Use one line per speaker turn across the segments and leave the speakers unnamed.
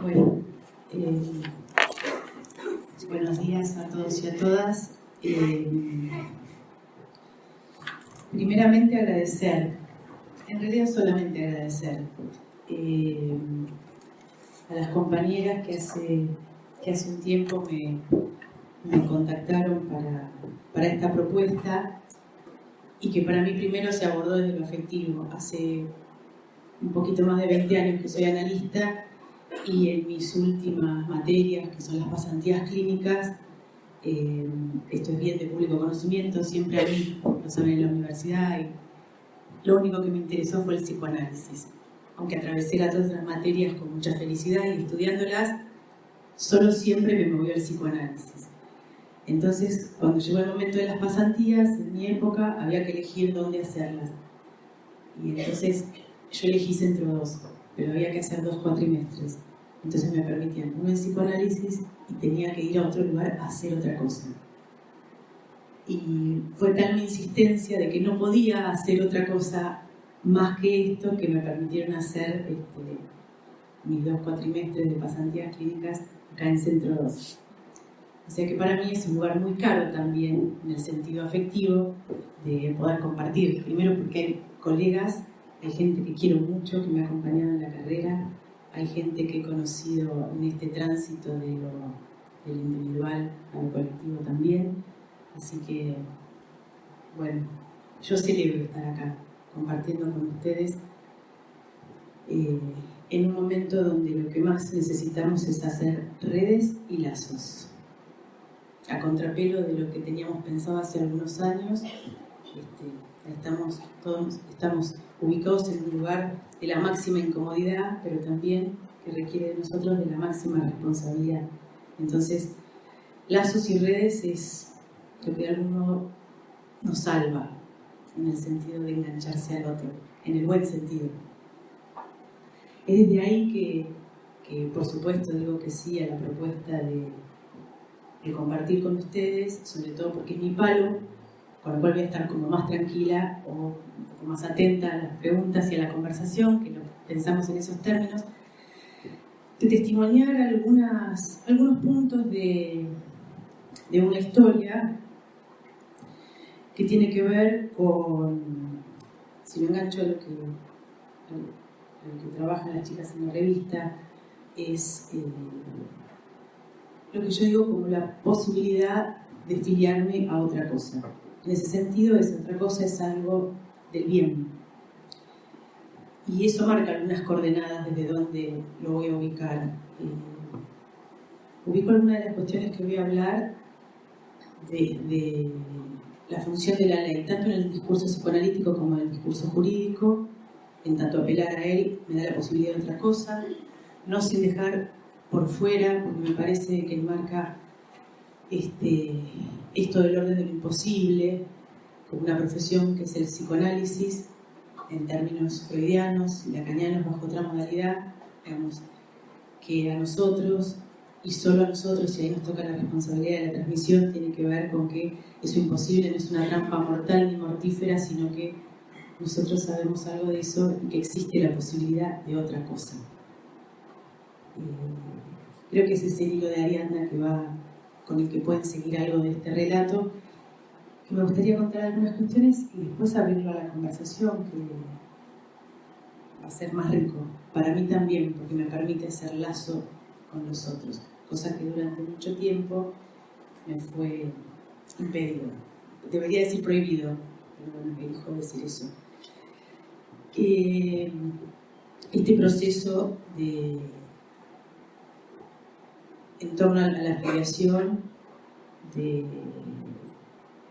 Bueno, buenos días a todos y a todas. Primeramente agradecer, en realidad solamente agradecer a las compañeras que hace un tiempo me contactaron para esta propuesta y que para mí primero se abordó desde lo afectivo. Hace un poquito más de 20 años que soy analista y en mis últimas materias, que son las pasantías clínicas, esto es bien de público conocimiento, siempre a mí, lo saben en la universidad, y lo único que me interesó fue el psicoanálisis. Aunque atravesé las otras materias con mucha felicidad y estudiándolas, solo siempre me movió el psicoanálisis. Entonces, cuando llegó el momento de las pasantías, en mi época, había que elegir dónde hacerlas. Y entonces yo elegí Centro 2, pero había que hacer 2 cuatrimestres. Entonces me permitían uno en psicoanálisis y tenía que ir a otro lugar a hacer otra cosa. Y fue tal mi insistencia de que no podía hacer otra cosa más que esto que me permitieron hacer mis 2 cuatrimestres de pasantías clínicas acá en Centro 2. O sea que para mí es un lugar muy caro también, en el sentido afectivo, de poder compartir. Primero porque hay colegas, hay gente que quiero mucho, que me ha acompañado en la carrera, hay gente que he conocido en este tránsito del individual a lo colectivo también. Así que, bueno, yo celebro estar acá, compartiendo con ustedes en un momento donde lo que más necesitamos es hacer redes y lazos. A contrapelo de lo que teníamos pensado hace algunos años, estamos ubicados en un lugar de la máxima incomodidad, pero también que requiere de nosotros de la máxima responsabilidad. Entonces, lazos y redes es lo que de algún modo nos salva, en el sentido de engancharse al otro, en el buen sentido. Es desde ahí que por supuesto digo que sí a la propuesta de compartir con ustedes, sobre todo porque es mi palo, con lo cual voy a estar como más tranquila o un poco más atenta a las preguntas y a la conversación, que lo pensamos en esos términos, de testimoniar algunos puntos de una historia que tiene que ver con, si me engancho a lo que trabajan las chicas en la revista, es lo que yo digo como la posibilidad de filiarme a otra cosa. En ese sentido, esa otra cosa es algo del bien. Y eso marca algunas coordenadas desde donde lo voy a ubicar. Ubico algunas de las cuestiones que voy a hablar de la función de la ley, tanto en el discurso psicoanalítico como en el discurso jurídico. En tanto apelar a él me da la posibilidad de otra cosa, no sin dejar por fuera, porque me parece que enmarca esto del orden de lo imposible, como una profesión que es el psicoanálisis, en términos freudianos y lacanianos bajo otra modalidad, digamos, que a nosotros, y solo a nosotros, y ahí nos toca la responsabilidad de la transmisión, tiene que ver con que eso imposible no es una trampa mortal ni mortífera, sino que nosotros sabemos algo de eso y que existe la posibilidad de otra cosa. Creo que ese es el hilo de Ariadna con el que pueden seguir algo de este relato, que me gustaría contar algunas cuestiones y después abrirlo a la conversación, que va a ser más rico, para mí también, porque me permite hacer lazo con los otros, cosa que durante mucho tiempo me fue impedido. Debería decir prohibido, pero bueno, elijo decir eso. Este proceso en torno a la filiación de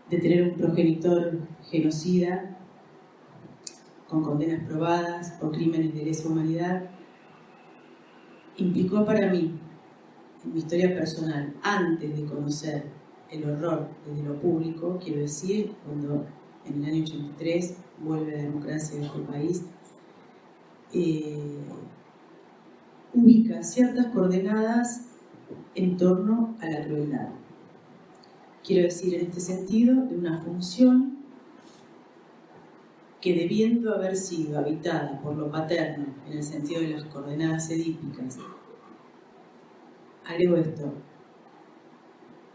tener un progenitor genocida con condenas probadas por crímenes de lesa humanidad, implicó para mí, en mi historia personal, antes de conocer el horror desde lo público, quiero decir, cuando en el año 83 vuelve la democracia a este país, ubica ciertas coordenadas en torno a la crueldad. Quiero decir, en este sentido, de una función que, debiendo haber sido habitada por lo paterno, en el sentido de las coordenadas edípicas, agrego esto,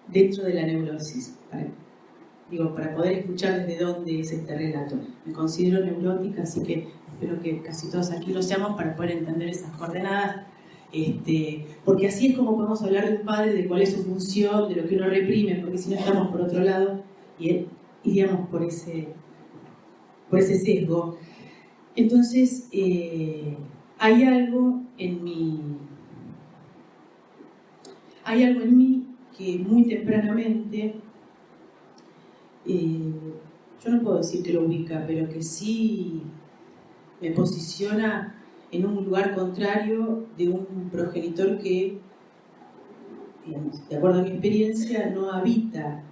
dentro de la neurosis, para poder escuchar desde dónde es este relato. Me considero neurótica, así que espero que casi todos aquí lo seamos para poder entender esas coordenadas, porque así es como podemos hablar de un padre, de cuál es su función, de lo que uno reprime, porque si no estamos por otro lado y iríamos por ese sesgo. Entonces, hay algo en mí que muy tempranamente, yo no puedo decir que lo ubica, pero que sí me posiciona en un lugar contrario de un progenitor que, digamos, de acuerdo a mi experiencia, no habita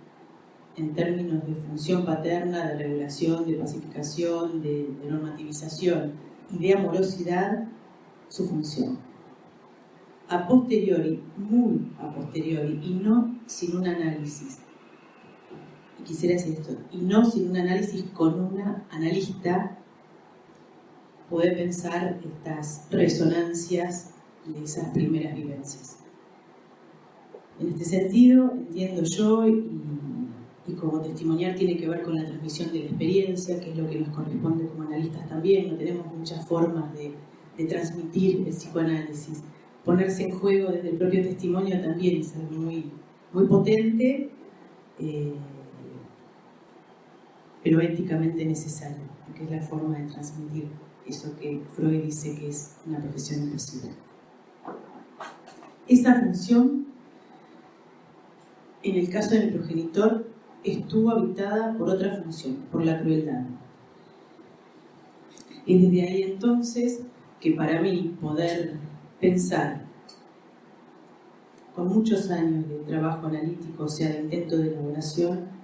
en términos de función paterna, de regulación, de pacificación, de normativización y de amorosidad, su función. A posteriori, muy a posteriori, y no sin un análisis. Y quisiera decir esto, y no sin un análisis con una analista, poder pensar estas resonancias de esas primeras vivencias. En este sentido, entiendo yo, y como testimoniar tiene que ver con la transmisión de la experiencia, que es lo que nos corresponde como analistas también. No tenemos muchas formas de transmitir el psicoanálisis. Ponerse en juego desde el propio testimonio también es algo muy, muy potente, pero éticamente necesario, porque es la forma de transmitir eso que Freud dice que es una profesión imposible. Esa función, en el caso de mi progenitor, estuvo habitada por otra función, por la crueldad. Y desde ahí entonces que para mí poder pensar con muchos años de trabajo analítico, o sea, de intento de elaboración,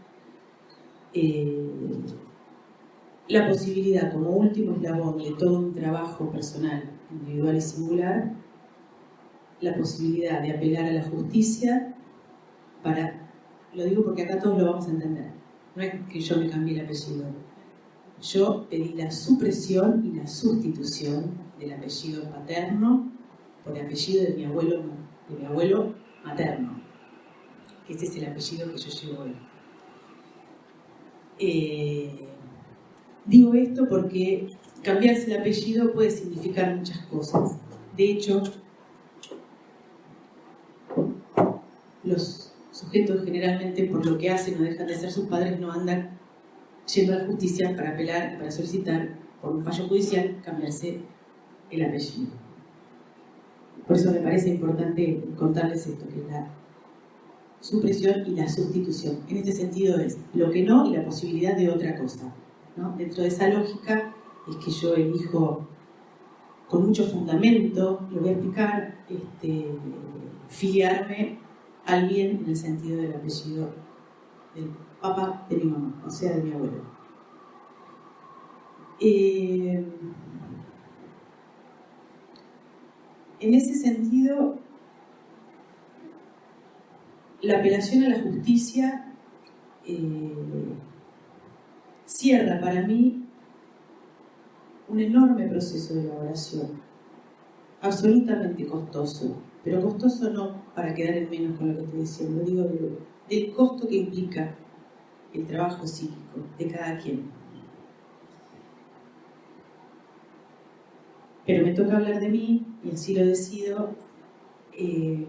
la posibilidad como último eslabón de todo un trabajo personal, individual y singular, la posibilidad de apelar a la justicia para, lo digo porque acá todos lo vamos a entender, no es que yo me cambié el apellido, yo pedí la supresión y la sustitución del apellido paterno por el apellido de mi abuelo materno, que ese es el apellido que yo llevo hoy. Digo esto porque cambiarse el apellido puede significar muchas cosas. De hecho, los sujetos generalmente por lo que hacen o dejan de ser sus padres no andan yendo a la justicia para apelar, para solicitar por un fallo judicial cambiarse el apellido. Por eso me parece importante contarles esto, que es la supresión y la sustitución. En este sentido es lo que no y la posibilidad de otra cosa, ¿no? Dentro de esa lógica es que yo elijo con mucho fundamento, lo voy a explicar, filiarme al bien en el sentido del apellido del papá de mi mamá, o sea, de mi abuelo. En ese sentido, la apelación a la justicia cierra para mí un enorme proceso de elaboración, absolutamente costoso, pero costoso no para quedar en menos con lo que estoy diciendo, digo del costo que implica el trabajo psíquico de cada quien. Pero me toca hablar de mí, y así lo decido. El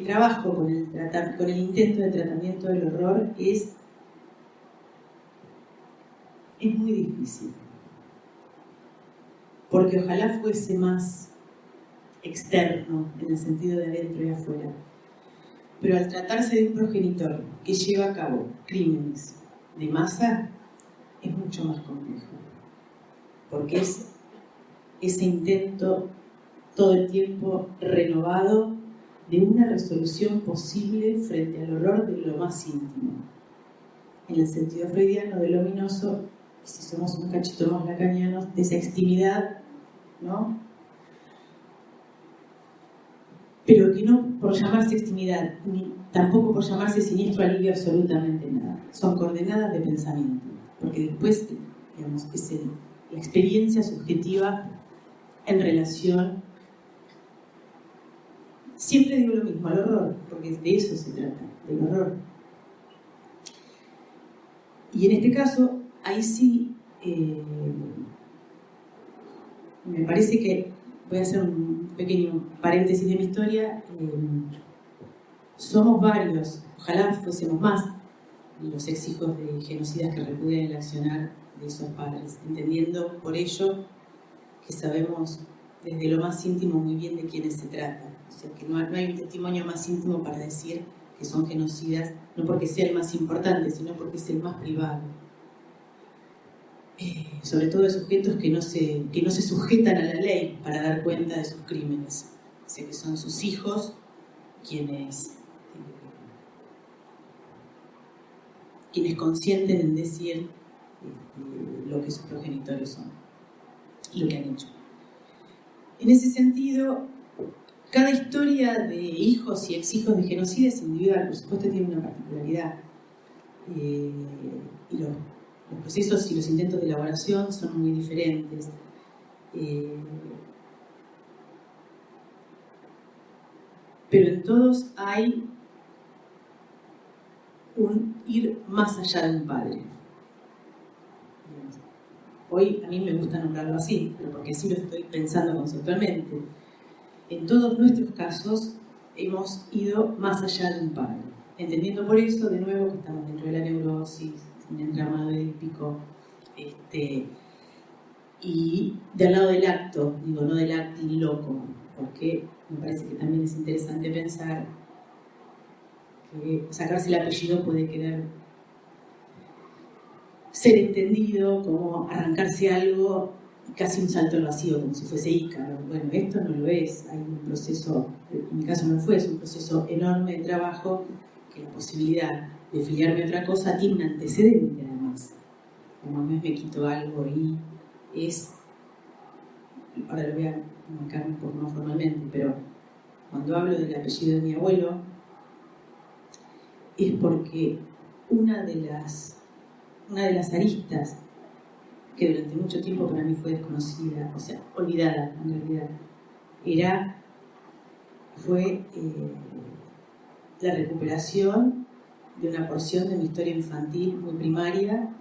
trabajo con el intento de tratamiento del horror es muy difícil. Porque ojalá fuese más externo, en el sentido de adentro y afuera. Pero al tratarse de un progenitor que lleva a cabo crímenes de masa, es mucho más complejo. Porque es ese intento todo el tiempo renovado de una resolución posible frente al horror de lo más íntimo. En el sentido freudiano del ominoso, y si somos un cachito más lacanianos, de esa extimidad, ¿no? Pero que no por llamarse extimidad, ni tampoco por llamarse siniestro alivia absolutamente nada. Son coordenadas de pensamiento, porque después, digamos, es la experiencia subjetiva en relación siempre digo lo mismo, al horror, porque de eso se trata, del horror. Y en este caso, ahí sí, me parece que, voy a hacer un pequeño paréntesis de mi historia, somos varios, ojalá fuésemos más, los exhijos de genocidas que repudian el accionar de esos padres, entendiendo por ello que sabemos desde lo más íntimo muy bien de quiénes se trata. O sea, que no hay un testimonio más íntimo para decir que son genocidas, no porque sea el más importante, sino porque es el más privado. Sobre todo de sujetos que no se sujetan a la ley para dar cuenta de sus crímenes. O sea, que son sus hijos quienes consienten en decir lo que sus progenitores son y lo que han hecho. En ese sentido, cada historia de hijos y exhijos de genocidas individual, por supuesto, tiene una particularidad. Y los procesos y los intentos de elaboración son muy diferentes. Pero en todos hay un ir más allá de un padre. Hoy a mí me gusta nombrarlo así, pero porque así lo estoy pensando conceptualmente. En todos nuestros casos hemos ido más allá de un padre, entendiendo por eso, de nuevo, que estamos dentro de la neurosis, un entramado edípico, y del lado del acto, digo, no del actil loco, porque me parece que también es interesante pensar que sacarse el apellido puede querer ser entendido como arrancarse algo, casi un salto al vacío, como si fuese Ícaro. Bueno, esto no lo es, hay un proceso, en mi caso no fue, es un proceso enorme de trabajo, que la posibilidad de filiarme a otra cosa tiene un antecedente además. Como no es me quito algo y es, ahora lo voy a marcar un poco más formalmente, pero cuando hablo del apellido de mi abuelo, es porque una de las aristas que durante mucho tiempo para mí fue desconocida, o sea, olvidada en realidad, fue la recuperación de una porción de mi historia infantil muy primaria,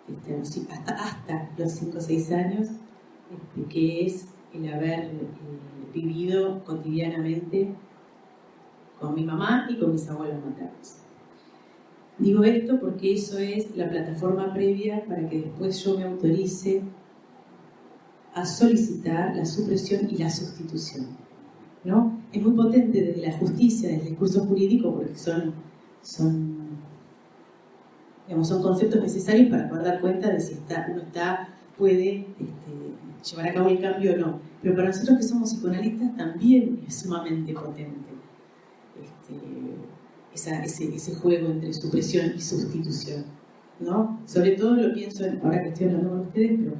hasta los 5 o 6 años, que es el haber vivido cotidianamente con mi mamá y con mis abuelos maternos. Digo esto porque eso es la plataforma previa para que después yo me autorice a solicitar la supresión y la sustitución, ¿no? Es muy potente desde la justicia, desde el discurso jurídico, porque son conceptos necesarios para poder dar cuenta de si uno puede llevar a cabo el cambio o no. Pero para nosotros que somos psicoanalistas también es sumamente potente ese juego entre supresión y sustitución, ¿no? Sobre todo lo pienso ahora que estoy hablando con ustedes, pero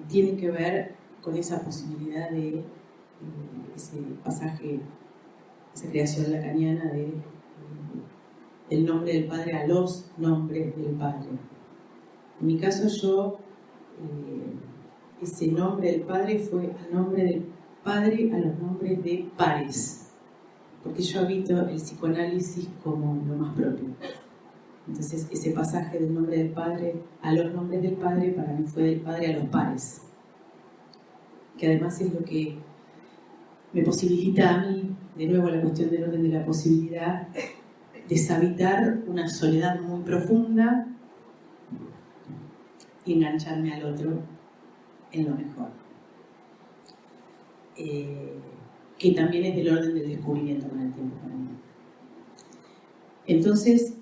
tiene que ver con esa posibilidad de ese pasaje, esa creación lacaniana del nombre del padre a los nombres del padre. En mi caso ese nombre del padre fue al nombre del padre a los nombres de pares, porque yo habito el psicoanálisis como lo más propio. Entonces ese pasaje del nombre del padre a los nombres del padre para mí fue del padre a los pares, que además es lo que me posibilita a mí, de nuevo la cuestión del orden de la posibilidad, deshabitar una soledad muy profunda y engancharme al otro en lo mejor. Que también es del orden del descubrimiento con el tiempo para mí. Entonces,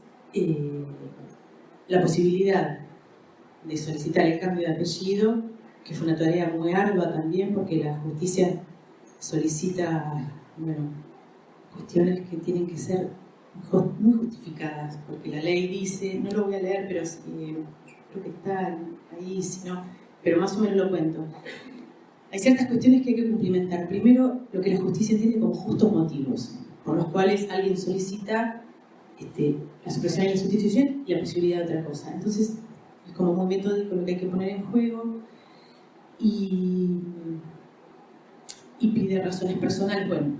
la posibilidad de solicitar el cambio de apellido, que fue una tarea muy ardua también, porque la justicia solicita, cuestiones que tienen que ser muy justificadas, porque la ley dice, no lo voy a leer, pero creo que está ahí, si no, pero más o menos lo cuento. Hay ciertas cuestiones que hay que cumplimentar. Primero, lo que la justicia entiende como justos motivos, por los cuales alguien solicita la supresión y la sustitución y la posibilidad de otra cosa. Entonces, es como muy metódico lo que hay que poner en juego y pide razones personales. Bueno,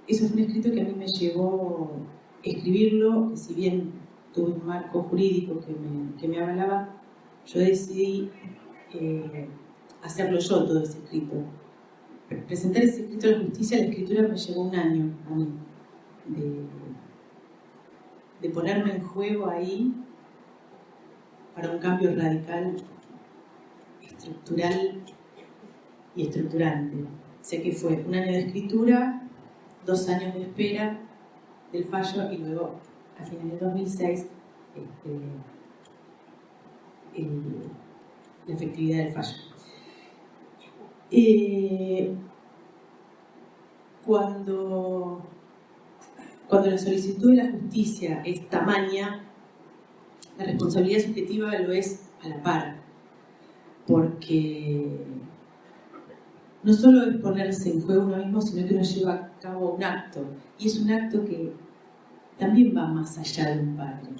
eso fue un escrito que a mí me llevó a escribirlo, que si bien tuve un marco jurídico que me avalaba, yo decidí hacerlo yo, todo ese escrito. Presentar ese escrito a la justicia, la escritura me llevó un año a mí, de ponerme en juego ahí para un cambio radical, estructural y estructurante. Sé que fue un año de escritura, 2 años de espera del fallo y luego, a finales de 2006, la efectividad del fallo. Cuando la solicitud de la justicia es tamaña, la responsabilidad subjetiva lo es a la par, porque no solo es ponerse en juego uno mismo, sino que uno lleva a cabo un acto, y es un acto que también va más allá de un padre.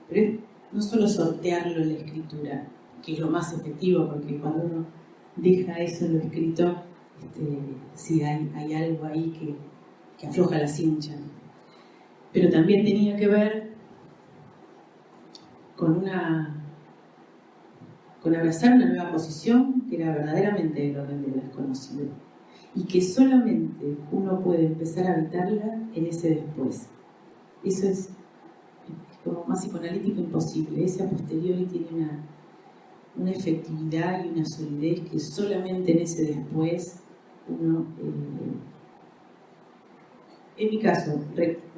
Pero es no solo sortearlo en la escritura, que es lo más efectivo, porque cuando uno deja eso en lo escrito, sí hay algo ahí que afloja la cincha. Pero también tenía que ver con abrazar una nueva posición que era verdaderamente el orden de lo desconocido y que solamente uno puede empezar a habitarla en ese después. Eso es como más psicoanalítico imposible. Ese a posteriori tiene una efectividad y una solidez que solamente en ese después uno... En mi caso,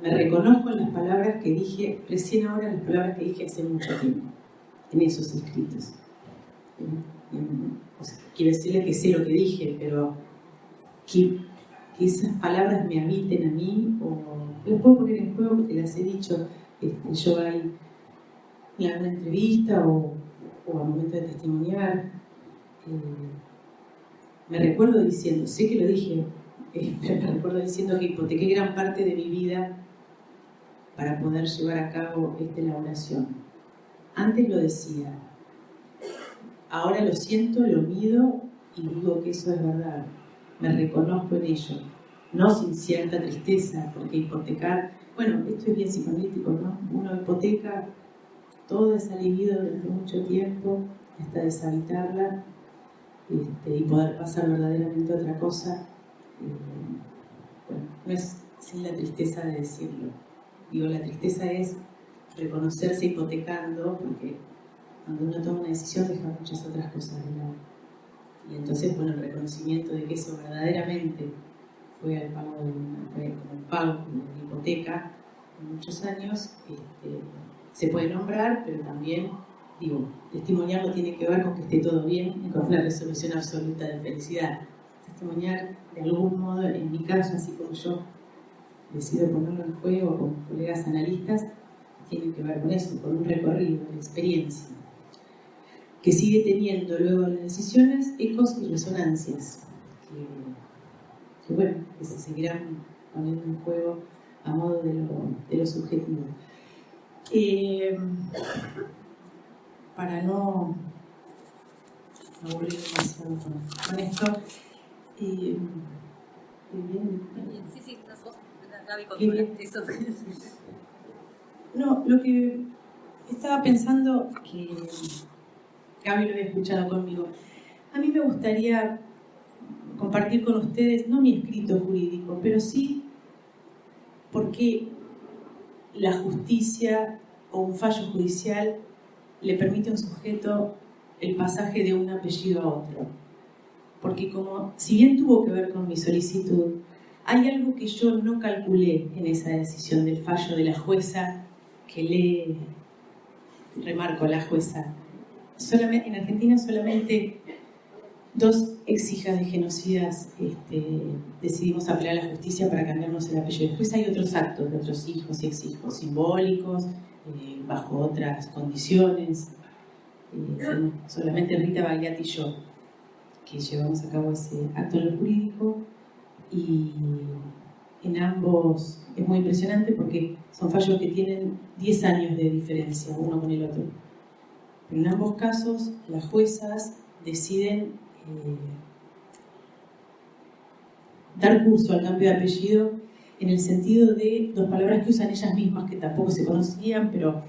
me reconozco en las palabras que dije, recién ahora las palabras que dije hace mucho tiempo, en esos escritos. O sea, quiero decirle que sé lo que dije, pero que esas palabras me habiten a mí, o las puedo poner en juego porque las he dicho yo ahí en alguna entrevista o al momento de testimoniar. Me recuerdo diciendo, sé que lo dije, pero me recuerdo diciendo que hipotequé gran parte de mi vida para poder llevar a cabo esta elaboración. Antes lo decía, ahora lo siento, lo mido y digo que eso es verdad. Me reconozco en ello, no sin cierta tristeza, porque hipotecar, bueno, esto es bien psicoanalítico, ¿no? Uno hipoteca toda esa libido durante mucho tiempo hasta deshabitarla y poder pasar verdaderamente a otra cosa. Bueno, no es sin la tristeza de decirlo. Digo, la tristeza es reconocerse hipotecando, porque cuando uno toma una decisión deja muchas otras cosas de lado. Y entonces, bueno, el reconocimiento de que eso verdaderamente fue el pago de una hipoteca en muchos años, se puede nombrar, pero también, digo, testimoniarlo tiene que ver con que esté todo bien y con una resolución absoluta de felicidad. Testimoniar, de algún modo, en mi caso, así como yo decido ponerlo en juego con colegas analistas, tiene que ver con eso, con un recorrido, una experiencia, que sigue teniendo luego las decisiones ecos y resonancias, que bueno, que se seguirán poniendo en juego a modo de lo subjetivo. Para no aburrir demasiado con esto,
Sí, las dos. Gaby controla eso.
No, lo que estaba pensando, que Gaby lo había escuchado conmigo, a mí me gustaría compartir con ustedes, no mi escrito jurídico, pero sí porque la justicia o un fallo judicial le permite a un sujeto el pasaje de un apellido a otro. Porque como, si bien tuvo que ver con mi solicitud, hay algo que yo no calculé en esa decisión del fallo de la jueza, que remarco, la jueza. Solamente, en Argentina solamente 2 ex hijas de genocidas decidimos apelar a la justicia para cambiarnos el apellido. Después hay otros actos de otros hijos y ex hijos simbólicos, bajo otras condiciones. Solamente Rita Bagliati y yo, que llevamos a cabo ese acto en lo jurídico, y en ambos es muy impresionante porque son fallos que tienen 10 años de diferencia uno con el otro. Pero en ambos casos las juezas deciden dar curso al cambio de apellido en el sentido de dos palabras que usan ellas mismas, que tampoco se conocían, pero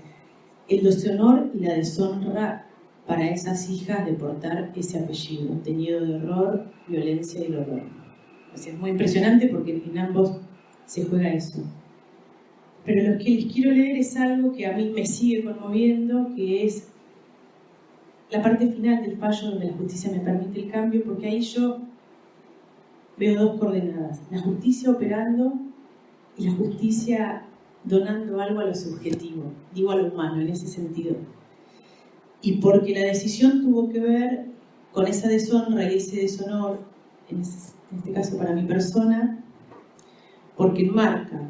el deshonor y la deshonra para esas hijas de portar ese apellido, teñido de horror, violencia y dolor. O sea, es muy impresionante porque en ambos se juega eso. Pero lo que les quiero leer es algo que a mí me sigue conmoviendo, que es la parte final del fallo donde la justicia me permite el cambio, porque ahí yo veo dos coordenadas: la justicia operando y la justicia donando algo a lo subjetivo, digo a lo humano en ese sentido. Y porque la decisión tuvo que ver con esa deshonra y ese deshonor, en este caso para mi persona, porque enmarca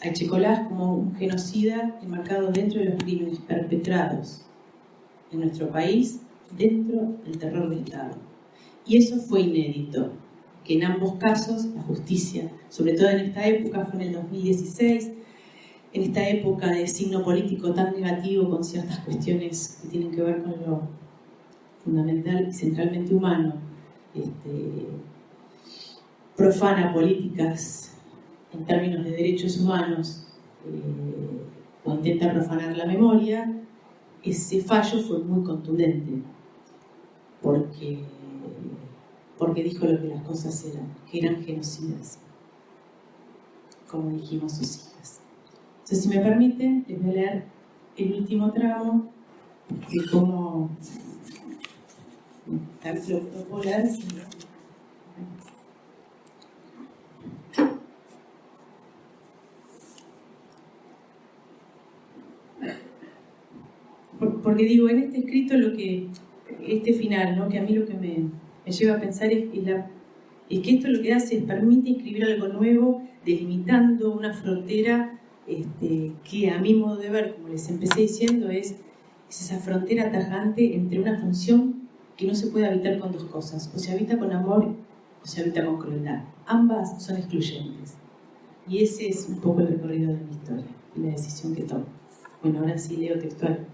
a Echecolás como un genocida enmarcado dentro de los crímenes perpetrados en nuestro país, dentro del terror del Estado. Y eso fue inédito, que en ambos casos la justicia, sobre todo en esta época, fue en el 2016, en esta época de signo político tan negativo con ciertas cuestiones que tienen que ver con lo fundamental y centralmente humano, profana políticas en términos de derechos humanos, o intenta profanar la memoria. Ese fallo fue muy contundente porque dijo lo que las cosas eran, que eran genocidas, como dijimos sus hijas. Entonces, si me permiten, les voy a leer el último tramo de cómo lo puedo leer. Porque digo, en este escrito este final, ¿no? Que a mí lo que me lleva a pensar es que esto lo que hace es permite escribir algo nuevo, delimitando una frontera que a mi modo de ver, como les empecé diciendo, es esa frontera tajante entre una función que no se puede habitar con dos cosas: o se habita con amor o se habita con crueldad. Ambas son excluyentes. Y ese es un poco el recorrido de mi historia y la decisión que tomo. Bueno, ahora sí leo textual.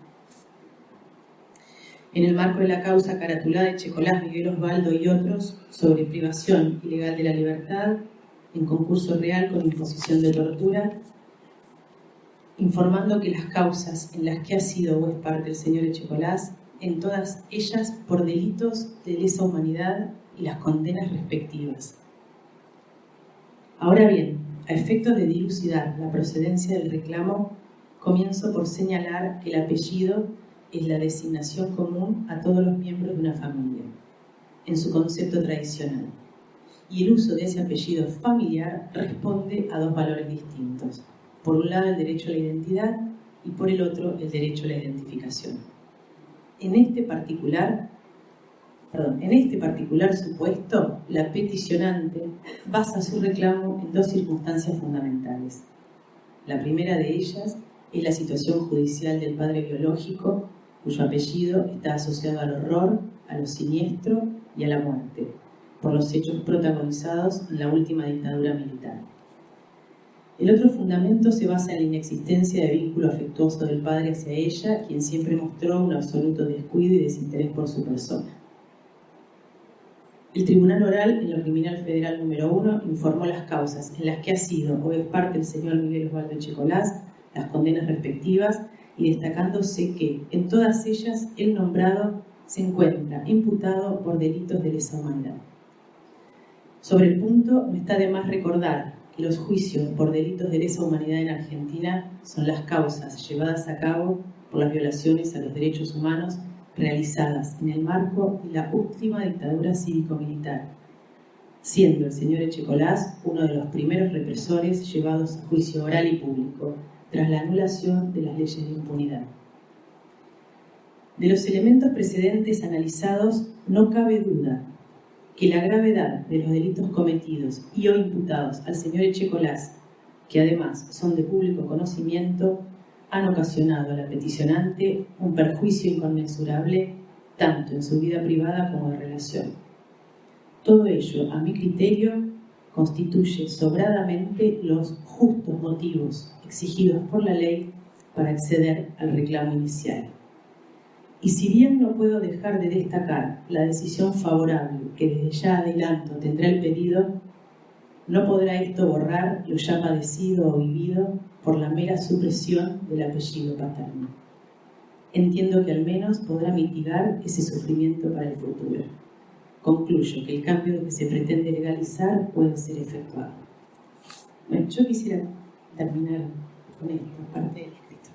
En el marco de la causa caratulada de Echecolás, Miguel Osvaldo y otros sobre privación ilegal de la libertad en concurso real con imposición de tortura, informando que las causas en las que ha sido o es parte el señor Echecolás, en todas ellas por delitos de lesa humanidad y las condenas respectivas. Ahora bien, a efectos de dilucidar la procedencia del reclamo, comienzo por señalar que el apellido es la designación común a todos los miembros de una familia, en su concepto tradicional. Y el uso de ese apellido familiar responde a dos valores distintos. Por un lado, el derecho a la identidad y por el otro, el derecho a la identificación. En este particular supuesto, la peticionante basa su reclamo en dos circunstancias fundamentales. La primera de ellas es la situación judicial del padre biológico, cuyo apellido está asociado al horror, a lo siniestro y a la muerte, por los hechos protagonizados en la última dictadura militar. El otro fundamento se basa en la inexistencia de vínculo afectuoso del padre hacia ella, quien siempre mostró un absoluto descuido y desinterés por su persona. El Tribunal Oral en lo Criminal Federal número 1 informó las causas en las que ha sido o es parte el señor Miguel Osvaldo Echecolás, las condenas respectivas, y destacándose que en todas ellas el nombrado se encuentra imputado por delitos de lesa humanidad. Sobre el punto, no está de más recordar que los juicios por delitos de lesa humanidad en Argentina son las causas llevadas a cabo por las violaciones a los derechos humanos realizadas en el marco de la última dictadura cívico-militar, siendo el señor Echecolás uno de los primeros represores llevados a juicio oral y público, tras la anulación de las leyes de impunidad. De los elementos precedentes analizados, no cabe duda que la gravedad de los delitos cometidos y o imputados al señor Echecolás, que además son de público conocimiento, han ocasionado a la peticionante un perjuicio inconmensurable tanto en su vida privada como de relación. Todo ello, a mi criterio, constituye sobradamente los justos motivos exigidos por la ley para acceder al reclamo inicial. Y si bien no puedo dejar de destacar la decisión favorable que desde ya adelanto tendrá el pedido, No podrá esto borrar lo ya padecido o vivido por la mera supresión del apellido paterno. Entiendo que al menos podrá mitigar ese sufrimiento para el futuro. Concluyo que el cambio que se pretende legalizar puede ser efectuado. Bueno, yo quisiera terminar con esta parte del escrito.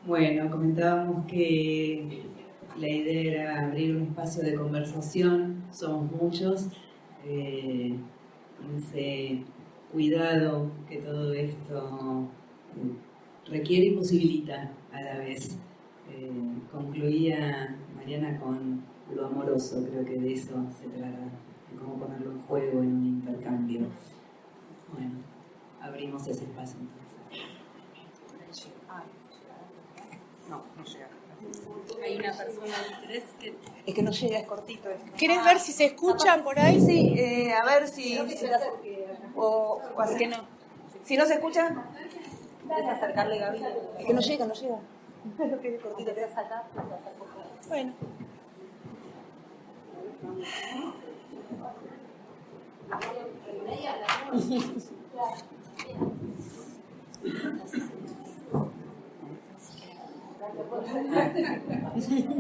Bueno, comentábamos que la idea era abrir un espacio de conversación, somos muchos, con ese cuidado que todo esto requiere y posibilita a la vez. Concluía Mariana con lo amoroso, creo que de eso se trata, de cómo ponerlo en juego en un intercambio. Bueno, abrimos ese espacio entonces.
No llega. Hay una persona de interés que... Es que no llega, es cortito.
¿Querés ver si se escucha por ahí?
Sí, a ver si... O así que no. Si no se escucha, deja acercarle, Gaby. Es que no llega, no llega. Lo que es cortito, te vas a saltar.
Bueno.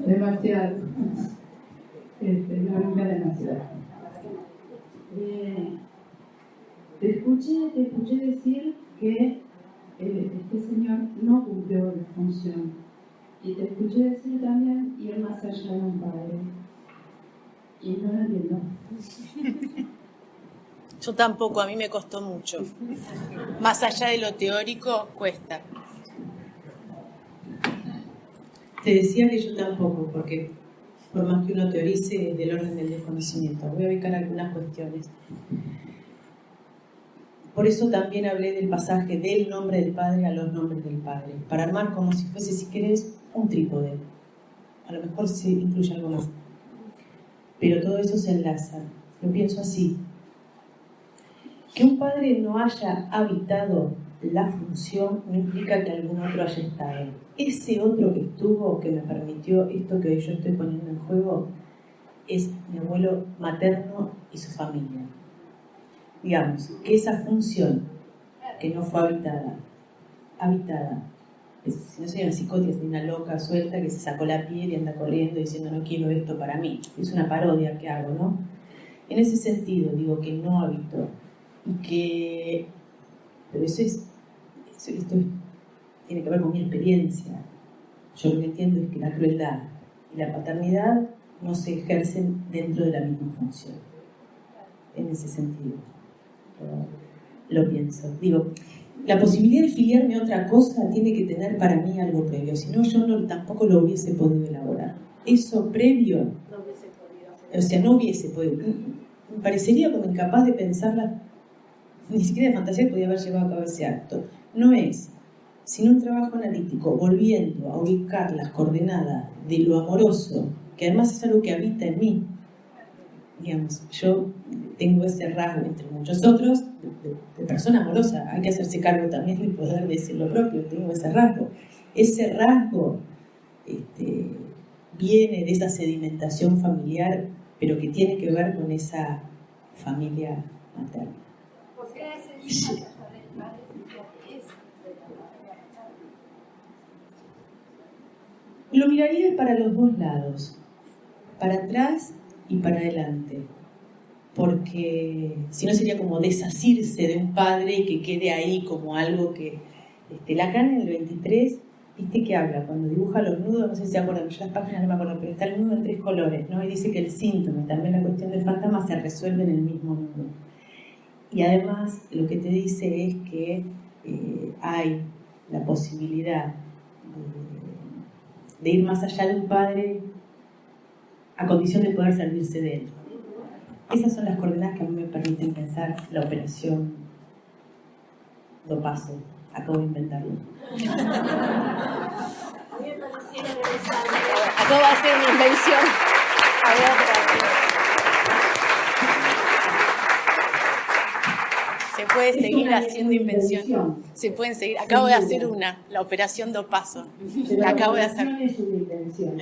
Demasiado. Nunca demasiado. Te escuché decir que este señor no cumplió la función. Y te escuché decir también ir más allá de un padre. Y no lo entiendo.
Yo tampoco, a mí me costó mucho. Más allá de lo teórico, cuesta.
Te decía que yo tampoco, porque por más que uno teorice, es del orden del desconocimiento. Voy a ubicar algunas cuestiones. Por eso también hablé del pasaje del nombre del Padre a los nombres del Padre, para armar como si fuese, si querés, un trípode. A lo mejor se incluye algo más. Pero todo eso se enlaza. Lo pienso así. Que un padre no haya habitado la función no implica que algún otro haya estado. Ese otro que estuvo, que me permitió esto que hoy yo estoy poniendo en juego, es mi abuelo materno y su familia. Digamos, que esa función que no fue habitada, si no soy una psicótica, soy una loca suelta que se sacó la piel y anda corriendo diciendo no quiero esto para mí. Es una parodia que hago, ¿no? En ese sentido, digo que no habitó. Y que... Pero esto tiene que ver con mi experiencia. Yo lo que entiendo es que la crueldad y la paternidad no se ejercen dentro de la misma función. En ese sentido, lo pienso. Digo, la posibilidad de filiarme a otra cosa tiene que tener para mí algo previo, si no yo tampoco lo hubiese podido elaborar. Eso previo, no hubiese podido. Me parecería como incapaz de pensarla, ni siquiera de fantasía que podía haber llevado a cabo ese acto. No es, sino un trabajo analítico, volviendo a ubicar las coordenadas de lo amoroso, que además es algo que habita en mí. Digamos, yo tengo ese rasgo, entre muchos otros, de persona amorosa. Hay que hacerse cargo también del poder de decir lo propio. Tengo ese rasgo. Ese rasgo viene de esa sedimentación familiar, pero que tiene que ver con esa familia materna.
¿Por qué ese mismo allá del padre es de la familia materna?
Lo miraría para los dos lados, para atrás y para adelante, porque si no sería como desasirse de un padre y que quede ahí como algo que... Lacan en el 23, ¿viste que habla? Cuando dibuja los nudos, no sé si se acuerdan, yo las páginas no me acuerdo, pero está el nudo en 3 colores, ¿no? Y dice que el síntoma y también la cuestión del fantasma se resuelve en el mismo nudo. Y además lo que te dice es que hay la posibilidad de ir más allá de un padre a condición de poder servirse de él. Esas son las coordenadas que a mí me permiten pensar la operación Lo paso, acabo de inventarlo.
A mí me pareciera interesante.
Acabo de hacer una invención. A ver,
Se puede seguir haciendo invención.
invención.
Se pueden seguir. Acabo de hacer una, la operación do paso.
Pero
La
la
acabo de hacer.
operación es una invención.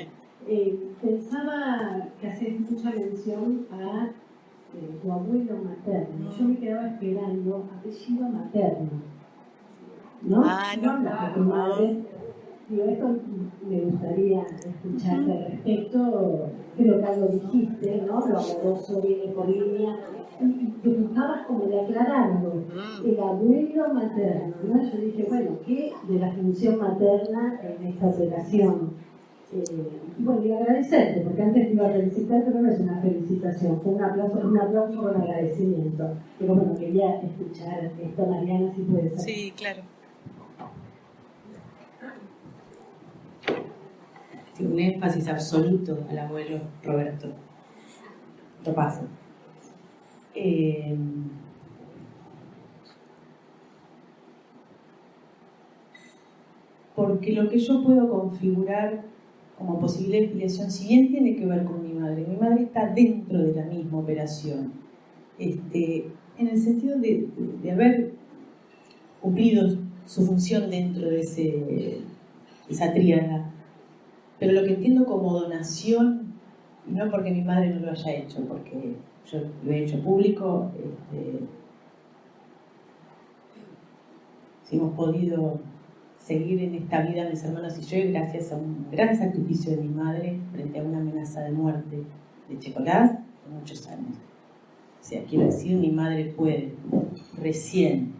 Pensaba que haces mucha mención a tu abuelo materno. Yo me quedaba esperando apellido materno. ¿No?
Ah, no.
hablas de tu madre. Digo, esto me gustaría escucharte al respecto. Creo que algo dijiste, ¿no? Lo amoroso viene por línea. Y te buscabas como de aclararlo. El abuelo materno, ¿no? Yo dije, bueno, ¿qué de la función materna en esta operación? Y bueno, y agradecerte, porque antes te iba a felicitar, pero no es una felicitación, fue un aplauso con agradecimiento. Pero bueno, quería escuchar esto, Mariana, si puede ser.
Sí, claro.
Tiene un énfasis absoluto al abuelo Roberto. Lo paso. Porque lo que yo puedo configurar como posible de filiación, si bien tiene que ver con mi madre está dentro de la misma operación, en el sentido de haber cumplido su función dentro de esa tríada. Pero lo que entiendo como donación, y no porque mi madre no lo haya hecho, porque yo lo he hecho público, si hemos podido seguir en esta vida mis hermanos y yo, gracias a un gran sacrificio de mi madre frente a una amenaza de muerte de Checolás por muchos años. O sea, quiero decir, mi madre puede recién,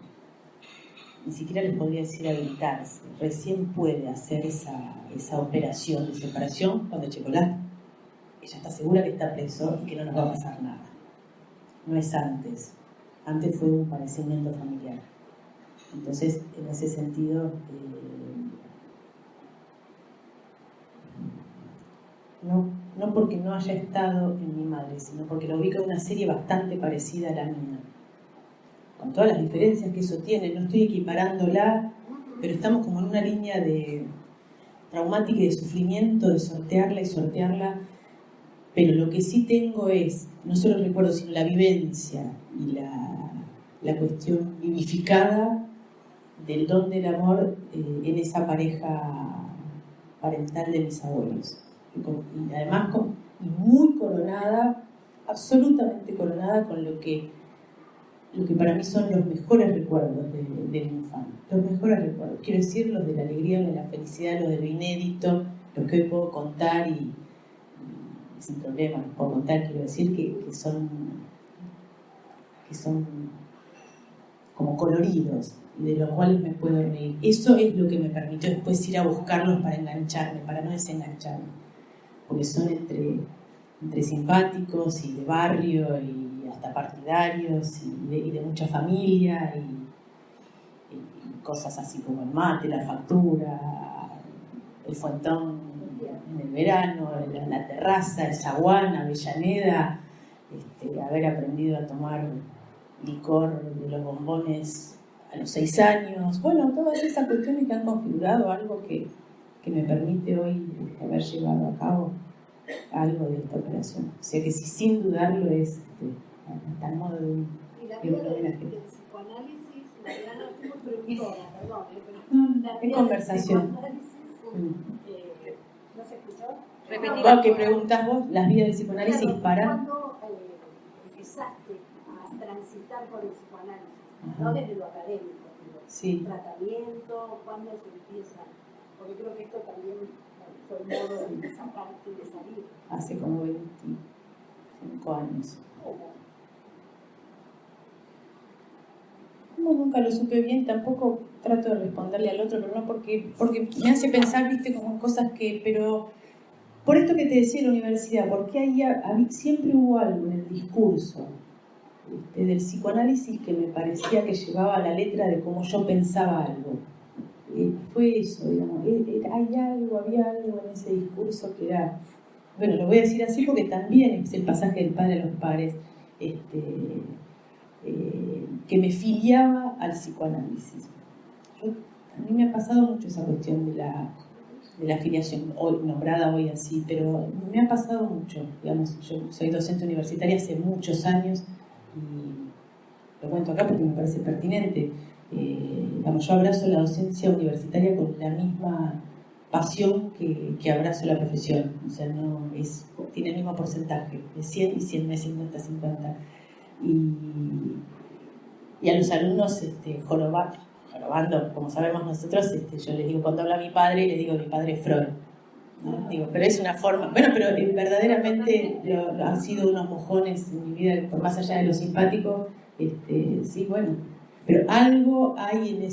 ni siquiera les podría decir habilitarse, recién puede hacer esa operación de separación cuando Checolás, ella está segura que está preso y que no nos va a pasar nada. No es antes. Antes fue un padecimiento familiar. Entonces, en ese sentido, no porque no haya estado en mi madre, sino porque lo ubico en una serie bastante parecida a la mía. Con todas las diferencias que eso tiene, no estoy equiparándola, pero estamos como en una línea de traumática y de sufrimiento, de sortearla y sortearla. Pero lo que sí tengo es, no solo el recuerdo, sino la vivencia y la cuestión vivificada del don del amor en esa pareja parental de mis abuelos. Y además muy coronada, absolutamente coronada con lo que para mí son los mejores recuerdos de mi infancia. Los mejores recuerdos. Quiero decir, los de la alegría, los de la felicidad, los de lo inédito, los que hoy puedo contar y sin problema los puedo contar. Quiero decir que son como coloridos y de los cuales me puedo reír. Eso es lo que me permitió después ir a buscarlos para engancharme, para no desengancharme. Porque son entre simpáticos y de barrio y hasta partidarios y de mucha familia y cosas así como el mate, la factura, el fuentón en el verano, la terraza, el zaguán, Avellaneda, haber aprendido a tomar licor de los bombones a los 6 años. Bueno, todas esas cuestiones que han configurado algo que me permite hoy haber llevado a cabo algo de esta operación. O sea que sí, sin dudarlo es hasta el modo de un homenaje.
El psicoanálisis, Mariana, como productora, perdón,
No, es conversación.
¿No se escuchó?
Repetir.
¿Qué preguntas vos? Las vías del psicoanálisis
Claro,
para...
¿cuándo empezaste a transitar por el psicoanálisis? No desde lo académico, pero
Sí.
tratamiento, ¿cuándo se empieza? Porque creo que esto también fue el modo de sacarte de salir.
Hace como 25 años. Como nunca lo supe bien, tampoco trato de responderle al otro, pero no porque me hace pensar, viste, como en cosas que, pero por esto que te decía en la universidad, porque ahí siempre hubo algo en el discurso del psicoanálisis que me parecía que llevaba a la letra de cómo yo pensaba algo. Fue eso, digamos, había algo en ese discurso que era, bueno, lo voy a decir así porque también es el pasaje del padre a los pares, que me filiaba al psicoanálisis. A mí me ha pasado mucho esa cuestión de la afiliación, hoy, nombrada hoy así, pero me ha pasado mucho. Digamos, yo soy docente universitaria hace muchos años y lo cuento acá porque me parece pertinente. Digamos, yo abrazo la docencia universitaria con la misma pasión que abrazo la profesión. O sea, no tiene el mismo porcentaje, de 100 y 100, no es 50-50. Y a los alumnos jorobando, como sabemos nosotros, yo les digo, cuando habla mi padre, le digo, mi padre es Freud, ¿no? Digo, pero es una forma, bueno, pero verdaderamente han sido unos mojones en mi vida, por más allá de lo simpático, sí, bueno, pero algo hay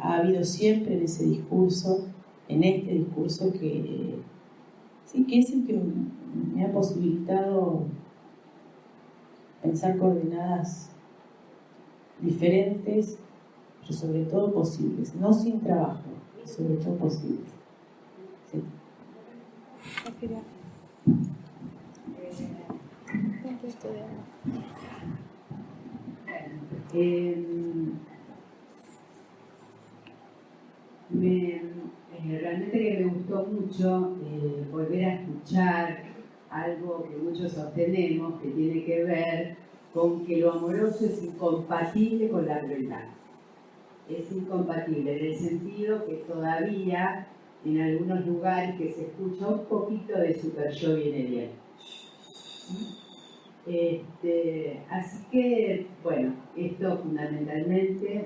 ha habido siempre en ese discurso, en este discurso que es el que me ha posibilitado pensar coordenadas diferentes, pero sobre todo posibles, no sin trabajo, sobre todo posibles. Sí.
Realmente que me gustó mucho volver a escuchar algo que muchos sostenemos, que tiene que ver con que lo amoroso es incompatible con la crueldad. Es incompatible en el sentido que todavía en algunos lugares que se escucha un poquito de super yo viene bien. Así que, bueno, esto fundamentalmente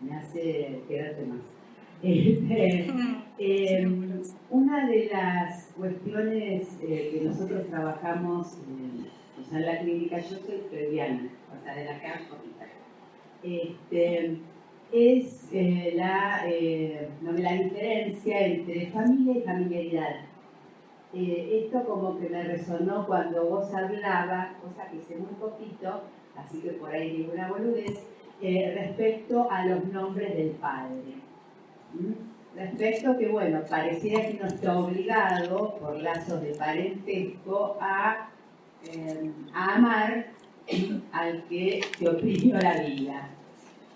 me hace quedarte más. Una de las cuestiones que nosotros trabajamos en la clínica, yo soy freudiana, o sea, de la campo, es la diferencia entre familia y familiaridad. Esto como que me resonó cuando vos hablabas, cosa que sé muy poquito, así que por ahí digo una boludez, respecto a los nombres del padre. Respecto que, bueno, pareciera que no está obligado por lazos de parentesco a amar al que te oprimió la vida.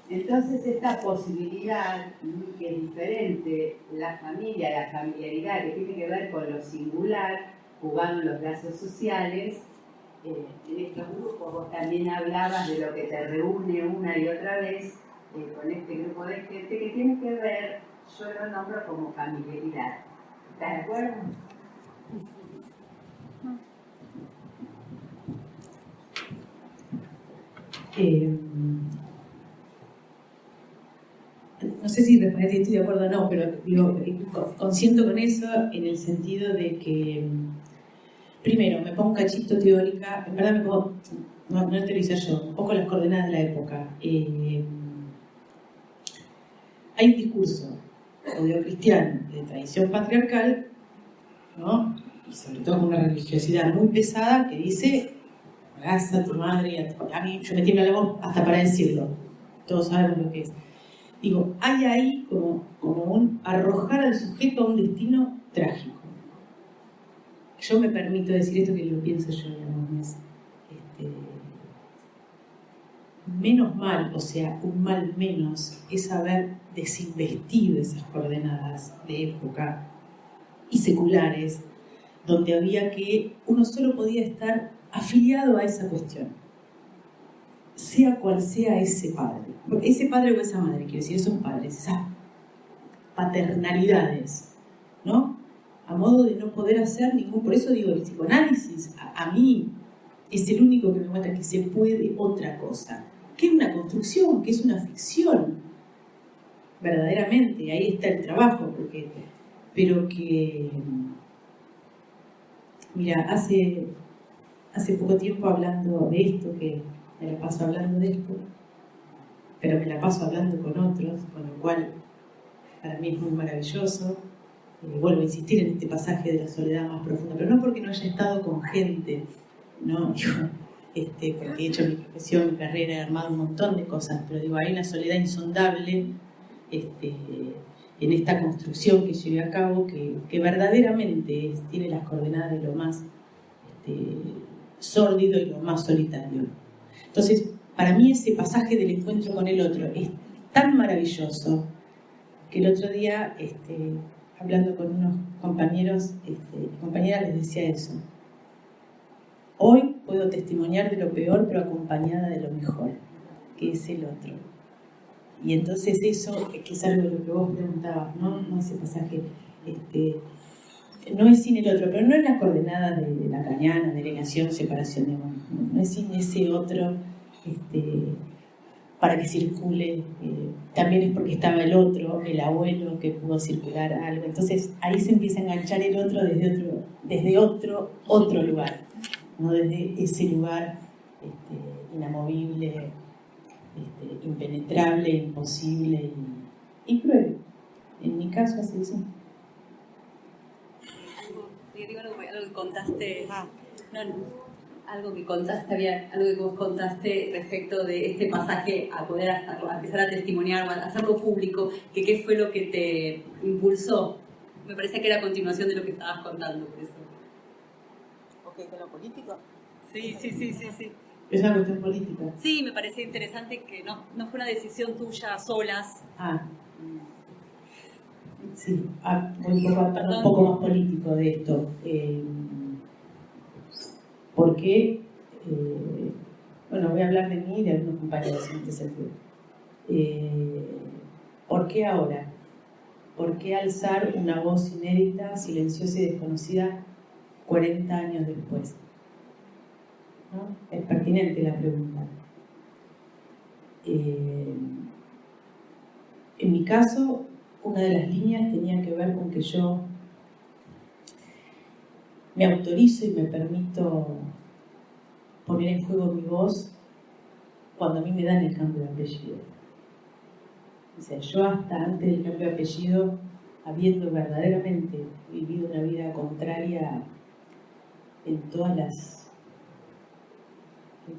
Entonces esta posibilidad, que es diferente, la familiaridad, que tiene que ver con lo singular, jugando los lazos sociales, en estos grupos vos también hablabas de lo que te reúne una y otra vez con este grupo de gente, que tiene que ver, yo lo nombro como familiaridad. ¿Estás de acuerdo?
No sé si estoy de acuerdo o no, pero digo, consiento con eso en el sentido de que, primero, me pongo un cachito teórica, en verdad me pongo, no teorizar yo, un poco las coordenadas de la época. Hay un discurso judeocristiano de tradición patriarcal, ¿no? Y sobre todo con una religiosidad muy pesada que dice, abraza a tu madre, y a mí yo me tiembla la voz hasta para decirlo, todos sabemos lo que es. Digo, hay ahí como un arrojar al sujeto a un destino trágico. Yo me permito decir esto que lo pienso yo, digamos, menos mal, o sea, un mal menos, es haber desinvestido esas coordenadas de época y seculares, donde había que, uno solo podía estar afiliado a esa cuestión, sea cual sea ese padre o esa madre, quiero decir, esos padres, esas paternalidades, ¿no? A modo de no poder hacer ningún, por eso digo, el psicoanálisis a mí es el único que me muestra que se puede otra cosa, que es una construcción, que es una ficción, verdaderamente, ahí está el trabajo, pero que, mira, hace poco tiempo hablando de esto, que me la paso hablando de esto, pero me la paso hablando con otros, con lo cual para mí es muy maravilloso. Vuelvo a insistir en este pasaje de la soledad más profunda, pero no porque no haya estado con gente, ¿no? Porque he hecho mi profesión, mi carrera, he armado un montón de cosas, pero digo, hay una soledad insondable en esta construcción que llevé a cabo, que verdaderamente tiene las coordenadas de lo más sórdido y lo más solitario. Entonces, para mí ese pasaje del encuentro con el otro es tan maravilloso que el otro día, hablando con unos compañeros y compañeras, les decía eso. Hoy puedo testimoniar de lo peor, pero acompañada de lo mejor, que es el otro. Y entonces eso, que es algo de lo que vos preguntabas, ¿no? Ese pasaje, no es sin el otro, pero no en las coordenadas de lacaniana, de negación, separación, digamos, no es sin ese otro, para que circule, también es porque estaba el otro, el abuelo, que pudo circular algo. Entonces ahí se empieza a enganchar el otro desde otro lugar, no desde ese lugar inamovible, impenetrable, imposible y cruel. En mi caso así es.
Algo que contaste, algo que vos contaste respecto de este pasaje a poder a empezar a testimoniar, a hacerlo público, que qué fue lo que te impulsó. Me parece que era a continuación de lo que estabas contando, por eso.
¿Ok, con lo político?
Sí.
Es una cuestión política.
Sí, me parecía interesante que no fue una decisión tuya solas.
Sí, un poco más político de esto. Porque, voy a hablar de mí y de algunos compañeros en este sentido. ¿Por qué ahora? ¿Por qué alzar una voz inédita, silenciosa y desconocida 40 años después? ¿No? Es pertinente la pregunta. En mi caso, una de las líneas tenía que ver con que yo me autorizo y me permito poner en juego mi voz cuando a mí me dan el cambio de apellido. O sea, yo hasta antes del cambio de apellido, habiendo verdaderamente vivido una vida contraria en todas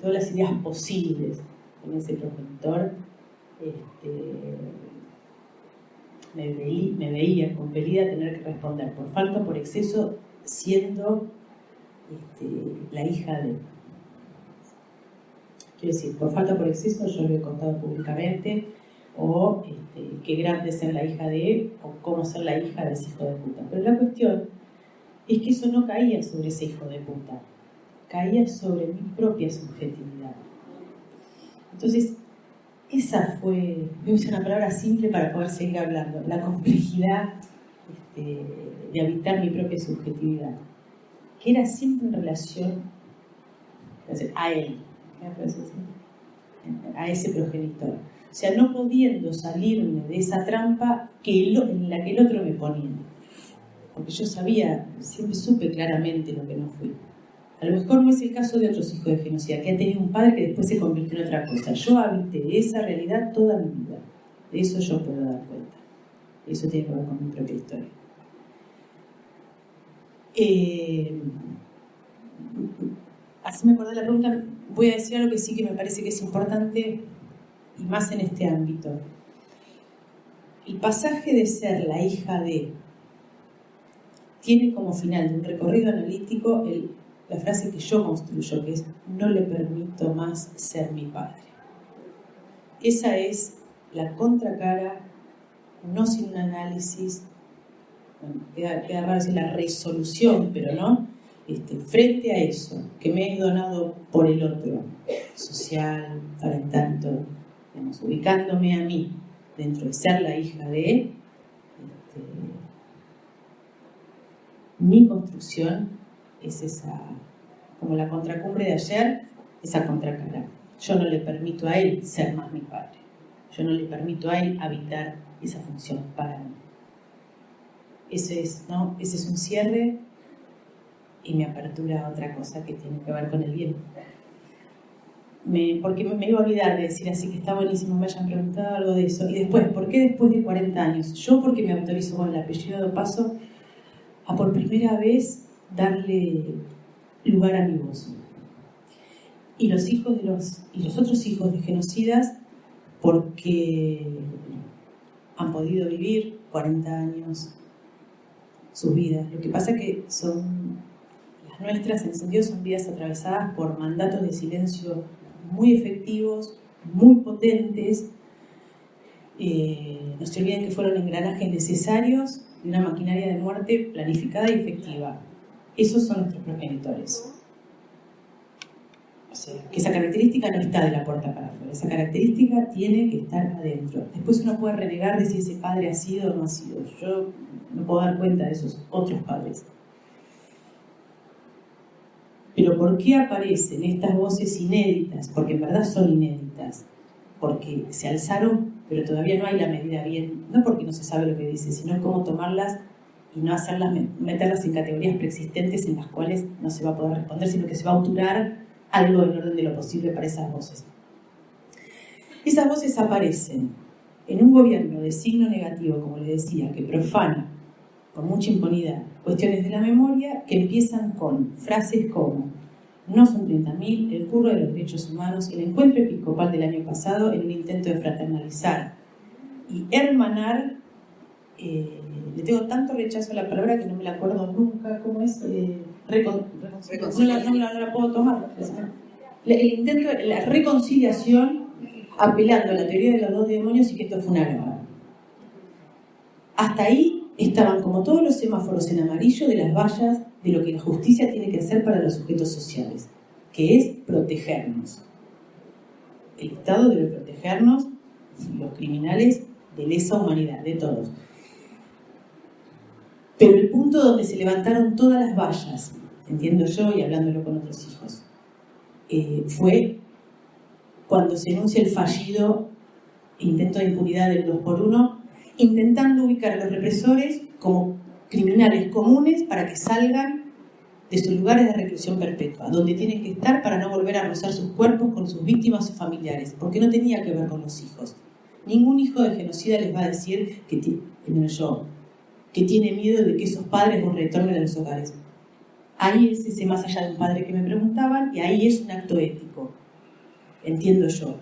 las ideas posibles con ese progenitor, me veía compelida a tener que responder por falta o por exceso, siendo la hija de... Quiero decir, por falta o por exceso, yo lo he contado públicamente, o qué grande ser la hija de, o cómo ser la hija de ese hijo de puta. Pero la cuestión es que eso no caía sobre ese hijo de puta, caía sobre mi propia subjetividad. Entonces, esa fue, voy a usar una palabra simple para poder seguir hablando, la complejidad de habitar mi propia subjetividad, que era siempre en relación a él, a ese progenitor. O sea, no pudiendo salirme de esa trampa en la que el otro me ponía. Porque yo sabía, siempre supe claramente lo que no fui. A lo mejor no es el caso de otros hijos de genocida, que han tenido un padre que después se convirtió en otra cosa. Yo habité esa realidad toda mi vida. De eso yo puedo dar cuenta. Eso tiene que ver con mi propia historia. Así me acordé de la pregunta. Voy a decir algo que sí que me parece que es importante, y más en este ámbito. El pasaje de ser la hija de tiene como final de un recorrido analítico la frase que yo construyo, que es: no le permito más ser mi padre. Esa es la contracara, no sin un análisis, queda raro decir la resolución, pero no, frente a eso, que me es donado por el otro, social, para en tanto, digamos, ubicándome a mí dentro de ser la hija de mi construcción es esa, como la contracumbre de ayer, esa contracara. Yo no le permito a él ser más mi padre. Yo no le permito a él habitar esa función para mí. Ese es un cierre y mi apertura a otra cosa que tiene que ver con el bien. Porque me iba a olvidar de decir así, que está buenísimo, me hayan preguntado algo de eso. Y después, ¿por qué después de 40 años? Yo porque me autorizo con el apellido de paso a por primera vez darle lugar a mi voz. Y los otros hijos de genocidas porque han podido vivir 40 años sus vidas. Lo que pasa es que las nuestras, en sentido, son vidas atravesadas por mandatos de silencio muy efectivos, muy potentes, no se olviden que fueron engranajes necesarios de una maquinaria de muerte planificada y efectiva. Esos son nuestros progenitores. O sea, que esa característica no está de la puerta para afuera, esa característica tiene que estar adentro. Después uno puede renegar de si ese padre ha sido o no ha sido. Yo no puedo dar cuenta de esos otros padres. Pero ¿por qué aparecen estas voces inéditas? Porque en verdad son inéditas. Porque se alzaron, pero todavía no hay la medida bien. No porque no se sabe lo que dice, sino cómo tomarlas y no hacerlas, meterlas en categorías preexistentes en las cuales no se va a poder responder, sino que se va a auturar algo en orden de lo posible para esas voces. Esas voces aparecen en un gobierno de signo negativo, como les decía, que profana con mucha impunidad cuestiones de la memoria, que empiezan con frases como: no son 30.000, el curro de los derechos humanos, el encuentro episcopal del año pasado en un intento de fraternalizar y hermanar. Le tengo tanto rechazo a la palabra que no me la acuerdo nunca. ¿Cómo es? No la puedo tomar. El intento, la reconciliación, apelando a la teoría de los dos demonios y que esto fue una guerra. Hasta ahí estaban como todos los semáforos en amarillo de las vallas de lo que la justicia tiene que hacer para los sujetos sociales, que es protegernos. El Estado debe protegernos, los criminales, de lesa humanidad, de todos. Pero el punto donde se levantaron todas las vallas, entiendo yo y hablándolo con otros hijos, fue cuando se enuncia el fallido intento de impunidad del 2x1, intentando ubicar a los represores como criminales comunes para que salgan de sus lugares de reclusión perpetua, donde tienen que estar para no volver a rozar sus cuerpos con sus víctimas o familiares, porque no tenía que ver con los hijos. Ningún hijo de genocida les va a decir, menos yo, que tiene miedo de que esos padres no retornen a los hogares. Ahí es ese más allá de un padre que me preguntaban, y ahí es un acto ético, entiendo yo.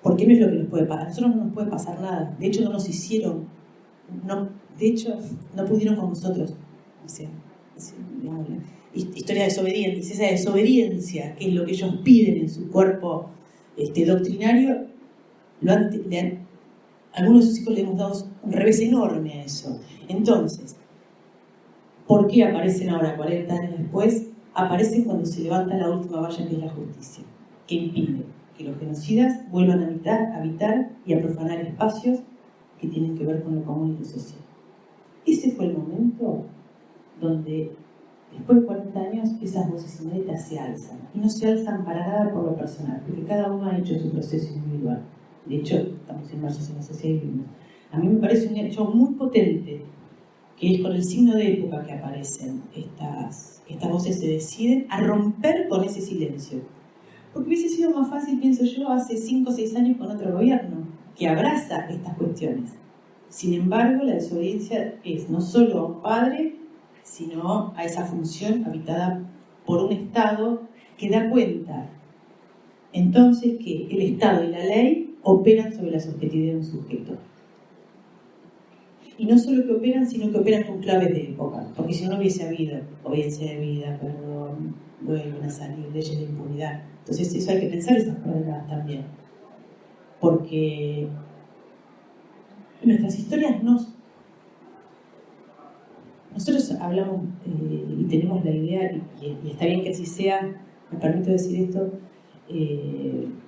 Porque no es lo que nos puede pasar. A nosotros no nos puede pasar nada. De hecho, no nos hicieron, no pudieron con nosotros. O sea, digamos, historia de desobedientes, esa desobediencia, que es lo que ellos piden en su cuerpo doctrinario, algunos de sus hijos le hemos dado un revés enorme a eso. Entonces, ¿por qué aparecen ahora, 40 años después? Aparecen cuando se levanta la última valla, que es la justicia, que impide que los genocidas vuelvan a habitar y a profanar espacios que tienen que ver con lo común y lo social. Ese fue el momento donde, después de 40 años, esas voces inéditas se alzan. Y no se alzan para nada por lo personal, porque cada uno ha hecho su proceso individual. De hecho, estamos inmersos en la sociedad y vivimos. A mí me parece un hecho muy potente, que es con el signo de época que aparecen estas voces, se deciden a romper con ese silencio. Porque hubiese sido más fácil, pienso yo, hace 5 o 6 años con otro gobierno, que abraza estas cuestiones. Sin embargo, la desobediencia es no solo a un padre, sino a esa función habitada por un Estado que da cuenta, entonces, que el Estado y la ley operan sobre la subjetividad de un sujeto. Y no solo que operan, sino que operan con claves de época, porque si no hubiese habido obediencia de vida, perdón, vuelven a salir leyes de impunidad. Entonces eso hay que pensar esas coordenadas también, porque nuestras historias nosotros hablamos y tenemos la idea, y está bien que así sea, me permito decir esto,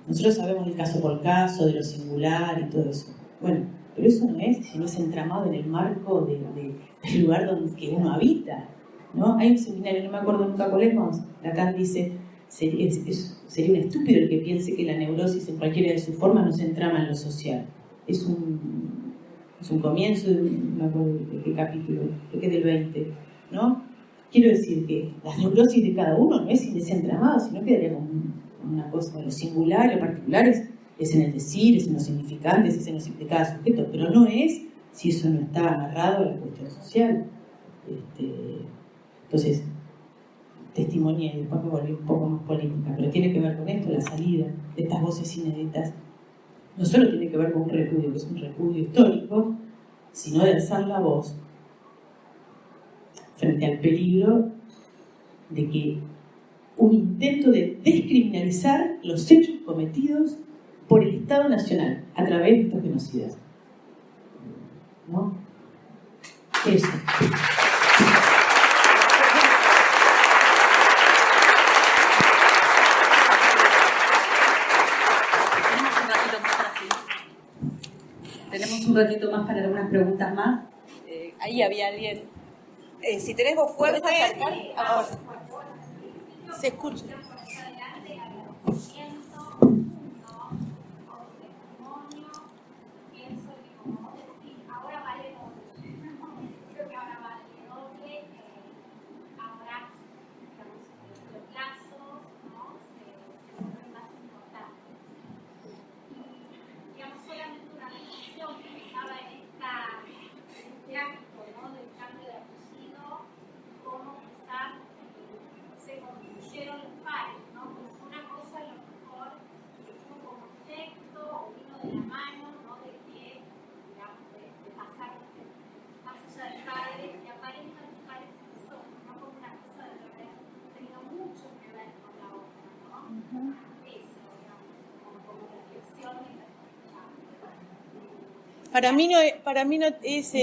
nosotros sabemos el caso por caso, de lo singular y todo eso. Bueno, pero eso no es, sino es entramado en el marco del lugar donde uno habita, ¿no? Hay un seminario, no me acuerdo nunca cuál es, Lacan dice, sería un estúpido el que piense que la neurosis en cualquiera de sus formas no se entrama en lo social. Es un comienzo de no me acuerdo de qué capítulo, creo que es del 20, ¿no? Quiero decir que la neurosis de cada uno no es en ese entramado, sino quedaría como una cosa, lo singular, lo particular es en el decir, es en los significantes, es en los de cada sujeto, pero no es si eso no está agarrado a la cuestión social. Entonces, testimonié, y después me volví un poco más polémica, pero tiene que ver con esto, la salida de estas voces inéditas. No solo tiene que ver con un repudio, que es un repudio histórico, sino de alzar la voz frente al peligro de que un intento de descriminalizar los hechos cometidos por el Estado Nacional a través de estos genocidas. ¿No? Eso.
Tenemos un ratito más para algunas preguntas más.
Ahí había alguien. Si tenés vos fuerza, acercar.
Se escucha. Para mí no es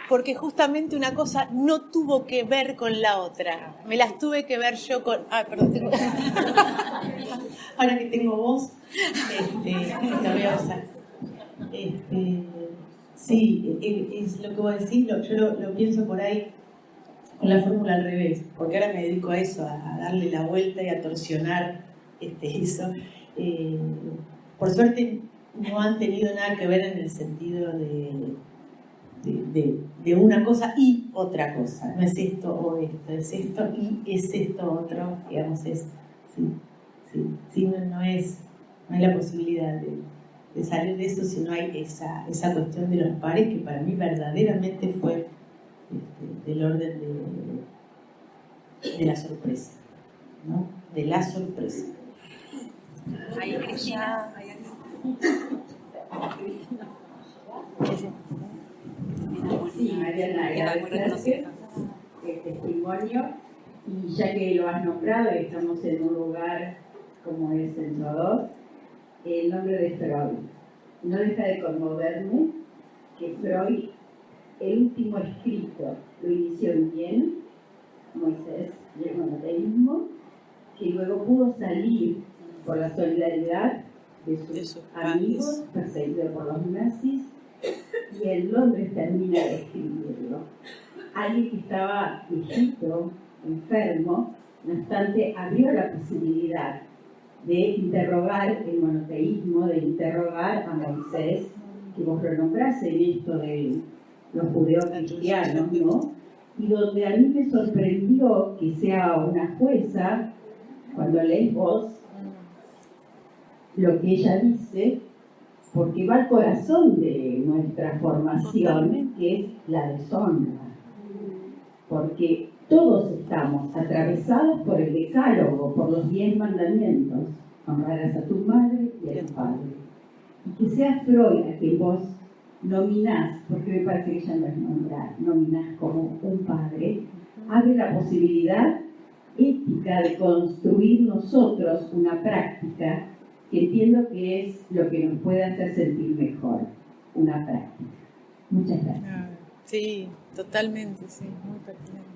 porque justamente una cosa no tuvo que ver con la otra. Me las tuve que ver yo con. Perdón. Ahora que tengo voz, la voy a usar. Sí, es lo que vos decís, yo lo pienso por ahí con la fórmula al revés, porque ahora me dedico a eso, a darle la vuelta y a torsionar eso. Por suerte no han tenido nada que ver en el sentido de una cosa y otra cosa. No es esto o esto, es esto y es esto otro, digamos, no es la posibilidad de salir de eso si no hay esa cuestión de los pares que para mí verdaderamente fue del orden de la sorpresa, ¿no? De la sorpresa.
Ahí Cristina.
Sí, Mariana, agradecerte el testimonio, y ya que lo has nombrado y estamos en un lugar como es El Salvador, el nombre de Freud. No deja de conmoverme que Freud, el último escrito, lo inició bien, Moisés y el monoteísmo, que luego pudo salir por la solidaridad de sus amigos perseguidos por los nazis, y en Londres termina de escribirlo. Alguien que estaba viejito, enfermo, no obstante, abrió la posibilidad de interrogar el monoteísmo, de interrogar a Moisés, que vos lo nombrás en esto de los judeocristianos, ¿no? Y donde a mí me sorprendió que sea una jueza, cuando lees vos lo que ella dice, porque va al corazón de nuestra formación, que es la deshonra. Porque todos estamos atravesados por el decálogo, por los 10 mandamientos. Honrarás a tu madre y a tu padre. Y que sea Freud a quien vos nominás, porque me parece que ella no es nombrar, nominás como un padre, abre la posibilidad ética de construir nosotros una práctica que entiendo que es lo que nos puede hacer sentir mejor, una práctica. Muchas gracias.
Sí, totalmente, sí, muy pertinente.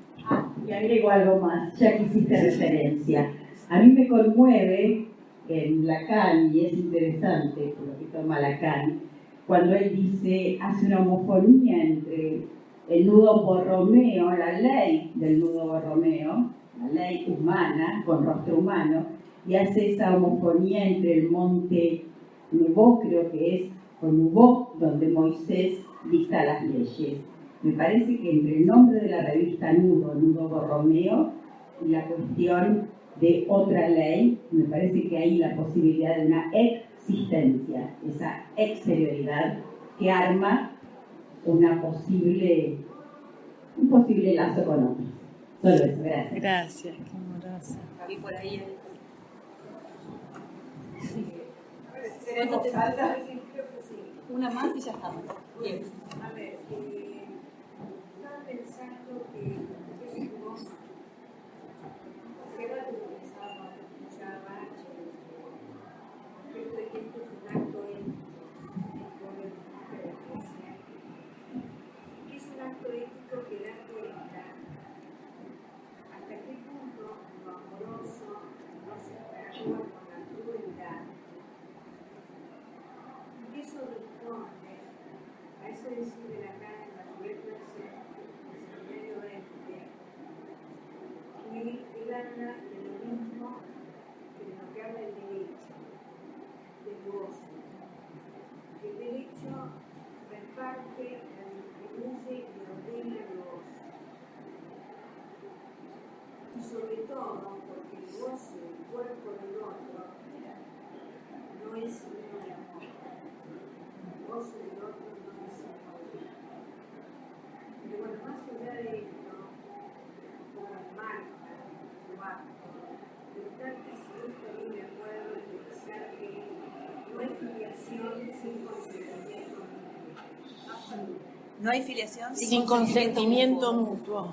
Y agrego algo más, ya que hiciste referencia. A mí me conmueve en Lacan, y es interesante lo que toma Lacan, cuando él dice, hace una homofonía entre el nudo Borromeo, la ley del nudo Borromeo, la ley humana, con rostro humano, y hace esa homofonía entre el monte Nebo, creo que es, o Nebo, donde Moisés dicta las leyes. Me parece que entre el nombre de la revista Nudo Borromeo, y la cuestión de otra ley, me parece que hay la posibilidad de una existencia, esa exterioridad que arma un posible lazo con otros. Solo eso, gracias.
Gracias, qué amorosa.
Gaby, por ahí. Una más y ya estamos. Bien.
A ver, estaba pensando que vos, qué rato empezaba a escuchar Bache, esto de que esto es una sensible acá en la currícula del medio oeste, que él habla de lo mismo que de lo que habla el derecho, del goce. El derecho reparte, distribuye y ordena el goce. Y sobre todo porque el goce del cuerpo del otro no es signo de amor. El goce del otro no es signo de amor. Pero bueno, más allá de esto, un poco el marco, el acto, de tal que si yo estaría de acuerdo en pensar que no hay filiación sin consentimiento mutuo.
No hay filiación
Sin consentimiento mutuo.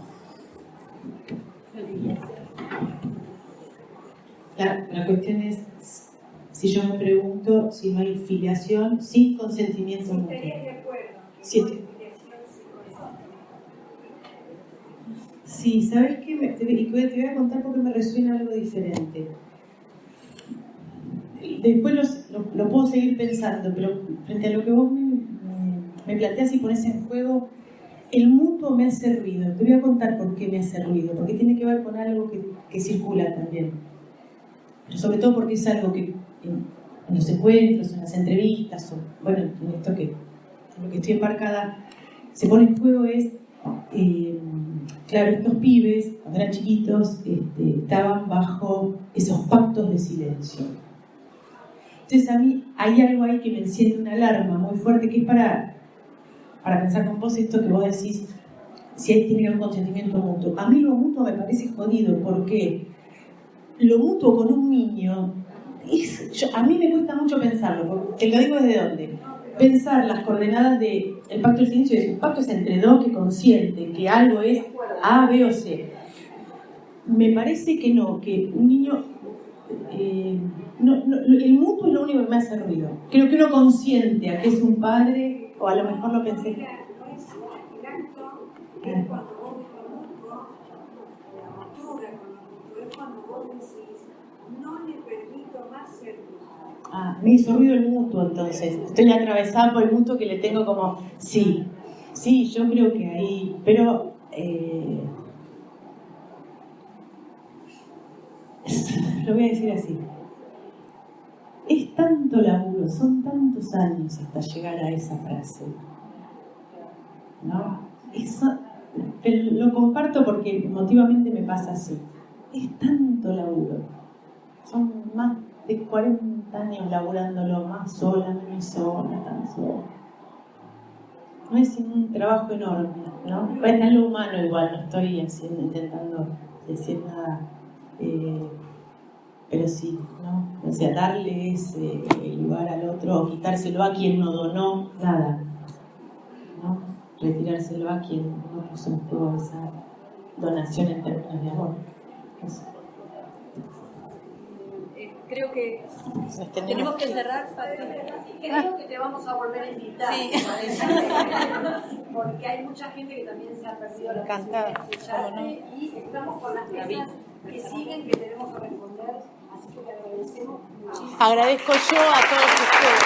La cuestión es, si yo me pregunto si no hay filiación sin consentimiento mutuo.
¿Estarías de acuerdo que
Sí.
no hay filiación sin consentimiento?
Sí, ¿sabes qué? Te voy a contar porque me resuena algo diferente. Después lo puedo seguir pensando, pero frente a lo que vos me planteas y pones en juego, el mutuo me hace ruido. Te voy a contar por qué me hace ruido, porque tiene que ver con algo que circula también. Pero sobre todo porque es algo que en los encuentros, en las entrevistas, o bueno, en esto en lo que estoy embarcada, se pone en juego es, claro, estos pibes, cuando eran chiquitos, estaban bajo esos pactos de silencio. Entonces a mí hay algo ahí que me enciende una alarma muy fuerte, que es para pensar con vos esto que vos decís, si hay tiene que haber un consentimiento mutuo. A mí lo mutuo me parece jodido, porque lo mutuo con un niño, a mí me cuesta mucho pensarlo, porque lo digo desde dónde. Pensar las coordenadas del pacto del silencio, es un pacto es entre dos que consienten que algo es A, B o C. Me parece que no, que un niño... el mutuo es lo único que me hace ruido. Creo que uno consiente a que es un padre, o a lo mejor lo pensé.
No es el acto, es cuando vos ves lo mutuo, la ruptura con lo mutuo, es cuando vos decís, no le permito más ser mutuo.
Me hizo ruido el mutuo, entonces. Estoy atravesada por el mutuo que le tengo como, sí, yo creo que ahí, pero... lo voy a decir así. Es tanto laburo, son tantos años hasta llegar a esa frase, ¿no? Eso, pero lo comparto porque emotivamente me pasa así. Es tanto laburo. Son más de 40 años laburándolo, más sola, menos sola, tan sola. No es un trabajo enorme, ¿no? Es en lo humano igual, no estoy intentando decir nada. Pero sí, ¿no? O sea, darle ese lugar al otro, o quitárselo a quien no donó nada, ¿no? Retirárselo a quien no puso en juego esa donación en términos de amor. Eso.
Creo que tenemos que cerrar.
Creo que te vamos a volver a invitar.
Sí.
Porque hay mucha gente que también se ha perdido la
Encantada.
posibilidad de escucharte y estamos con las mesas que siguen que tenemos que responder. Así que te agradecemos muchísimo.
Agradezco yo a todos ustedes.